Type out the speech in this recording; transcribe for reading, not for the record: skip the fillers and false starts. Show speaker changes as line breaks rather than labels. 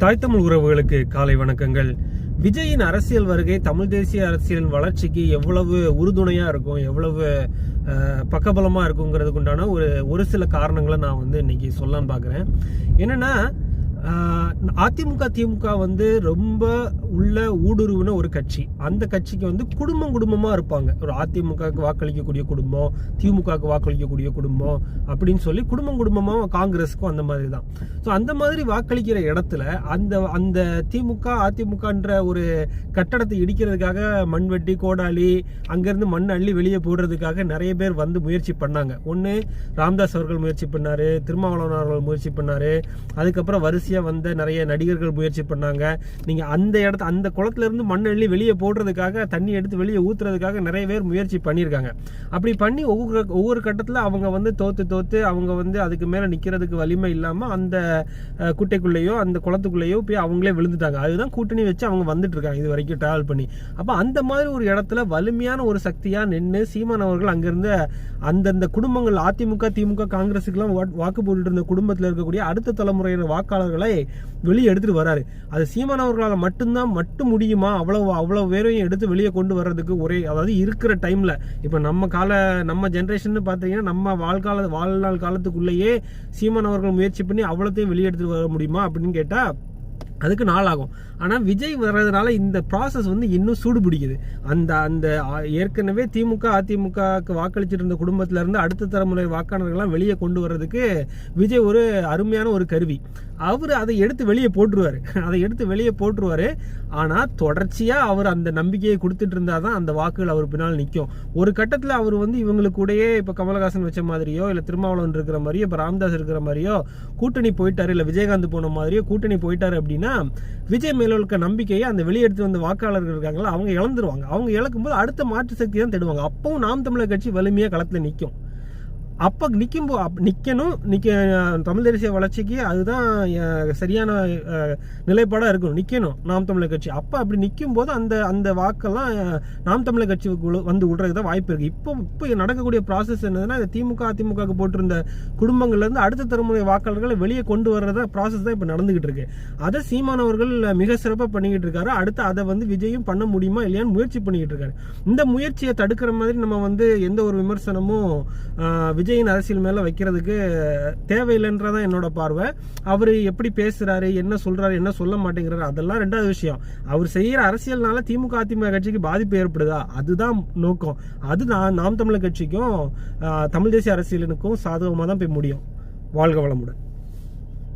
தாய்த்தமிழ் உறவுகளுக்கு காலை வணக்கங்கள். விஜயின் அரசியல் வருகை தமிழ் தேசிய அரசியலின் வளர்ச்சிக்கு எவ்வளவு உறுதுணையா இருக்கும், எவ்வளவு பக்கபலமா இருக்குங்கிறதுக்கு உண்டான ஒரு சில காரணங்களை நான் இன்னைக்கு சொல்லலான்னு பாக்குறேன். என்னன்னா, அதிமுக திமுக ரொம்ப உள்ள ஊடுருவின ஒரு கட்சி. அந்த கட்சிக்கு குடும்பமா இருப்பாங்க. ஒரு அதிமுகவுக்கு வாக்களிக்கக்கூடிய குடும்பம், திமுகவுக்கு வாக்களிக்கக்கூடிய குடும்பம் அப்படின்னு சொல்லி குடும்பமா காங்கிரஸுக்கும் அந்த மாதிரி தான். ஸோ அந்த மாதிரி வாக்களிக்கிற இடத்துல அந்த திமுக அதிமுகன்ற ஒரு கட்டடத்தை இடிக்கிறதுக்காக மண்வெட்டி கோடாலி அங்கிருந்து மண் அள்ளி வெளியே போடுறதுக்காக நிறைய பேர் முயற்சி பண்ணாங்க. ஒன்று ராமதாஸ் அவர்கள் முயற்சி பண்ணாரு, திருமாவளவன் அவர்கள் முயற்சி பண்ணாரு, அதுக்கப்புறம் வரிசையா வந்த நிறைய நடிகர்கள் முயற்சி பண்ணாங்க. நீங்க அந்த குளத்துல இருந்து மண் அள்ளி வெளியே போடுறதுக்காக, தண்ணி எடுத்து வெளியே ஊத்துறதுக்காக நிறைய பேர் முயற்சி பண்ணியிருக்காங்க. அப்படி பண்ணி ஒவ்வொரு கட்டத்துல அவங்க தோத்து அவங்க அதுக்கு மேல நிக்கிறதுக்கு வலிமை இல்லாம அந்த குட்டைக்குள்ளேயோ அந்த குளத்துக்குள்ளேயோ போய் அவங்களே விழுந்துட்டாங்க. அதுதான் கூட்டணி வச்சு அவங்க வந்துட்டு இருக்காங்க இது வரைக்கும் டிராவல் பண்ணி. அப்ப அந்த மாதிரி ஒரு இடத்துல வலிமையான ஒரு சக்தியா நின்று சீமான் அவர்கள் அங்கிருந்து அந்தந்த குடும்பங்கள் அதிமுக திமுக காங்கிரஸுக்கு எல்லாம் வாக்கு போட்டு இருந்த குடும்பத்தில் இருக்கக்கூடிய அடுத்த தலைமுறையினர் வாக்காளர்களை வெளியே எடுத்துட்டு வராரு. அது சீமான் அவர்களால் மட்டும் முடியுமா? அவ்வளவு பேரையும் எடுத்து வெளியே கொண்டு வர்றதுக்கு அதாவது இருக்கிற டைம்ல இப்ப நம்ம ஜெனரேஷன் பாத்தீங்கன்னா நம்ம வாழ்நாள் காலத்துக்குள்ளேயே சீமான் அவர்கள் முயற்சி பண்ணி அவ்வளோத்தையும் வெளியே எடுத்துட்டு வர முடியுமா அப்படின்னு கேட்டா அதுக்கு நாள் ஆகும். ஆனா விஜய் வர்றதுனால இந்த ப்ராசஸ் இன்னும் சூடு பிடிக்குது. அந்த ஏற்கனவே திமுக அதிமுகக்கு வாக்களிச்சுட்டு இருந்த குடும்பத்துல இருந்து அடுத்த தலைமுறை வாக்காளர்கள்லாம் வெளியே கொண்டு வர்றதுக்கு விஜய் ஒரு அருமையான ஒரு கருவி. அவர் அதை எடுத்து வெளியே போட்டுருவாரு. ஆனா தொடர்ச்சியா அவர் அந்த நம்பிக்கையை கொடுத்துட்டு இருந்தாதான் அந்த வாக்குகள் அவர் பின்னால் நிற்கும். ஒரு கட்டத்துல அவர் இவங்களுக்கு கூடயே இப்ப கமலஹாசன் வச்ச மாதிரியோ இல்ல திருமாவளவன் இருக்கிற மாதிரியோ இப்ப ராமதாஸ் இருக்கிற மாதிரியோ கூட்டணி போயிட்டாரு, இல்ல விஜயகாந்த் போன மாதிரியோ கூட்டணி போயிட்டாரு அப்படின்னா விஜய் மேல இருக்க நம்பிக்கையை அந்த வெளியெடுத்து வந்த வாக்காளர்கள் இருக்காங்களா அவங்க இழந்துருவாங்க. அவங்க இழக்கும்போது அடுத்த மாற்று சக்தி தான் தேடுவாங்க. அப்பவும் நாம் தமிழர் கட்சி வலிமையா களத்துல நிற்கும். அப்ப தமிழ் தேசிய வளர்ச்சிக்கு அதுதான் சரியான நிலைப்பாடா இருக்கணும். நிக்கணும் நாம் தமிழர் கட்சி. அப்ப அப்படி நிற்கும் போது அந்த வாக்கெல்லாம் நாம் தமிழர் கட்சிக்குள்ள விடுறதுதான் வாய்ப்பு இருக்கு. இப்போ நடக்கக்கூடிய ப்ராசஸ் என்னதுன்னா, திமுக அதிமுக போட்டிருந்த குடும்பங்கள்ல இருந்து அடுத்த தலைமுறை வாக்காளர்களை வெளியே கொண்டு வர்றத ப்ராசஸ் தான் இப்ப நடந்துகிட்டு இருக்கு. அதை சீமானவர்கள் மிக சிறப்பா பண்ணிக்கிட்டு இருக்காரு. அடுத்து அதை விஜயும் பண்ண முடியுமா இல்லையான்னு முயற்சி பண்ணிக்கிட்டு இருக்காரு. இந்த முயற்சியை தடுக்கிற மாதிரி நம்ம எந்த ஒரு விமர்சனமும் விஜயின் அரசியல் மேல வைக்கிறதுக்கு தேவையில்லைன்றதான் என்னோட பார்வை. அவரு எப்படி பேசுறாரு, என்ன சொல்றாரு, என்ன சொல்ல மாட்டேங்கிறாரு, அதெல்லாம் ரெண்டாவது விஷயம். அவர் செய்யற அரசியல்னால திமுக அதிமுக கட்சிக்கு பாதிப்பு ஏற்படுதா, அதுதான் நோக்கம். அது நாம் தமிழர் கட்சிக்கும் தமிழ் தேசிய அரசியலுக்கும் சாதகமா தான் போய் முடியும். வாழ்க வளமுடன்.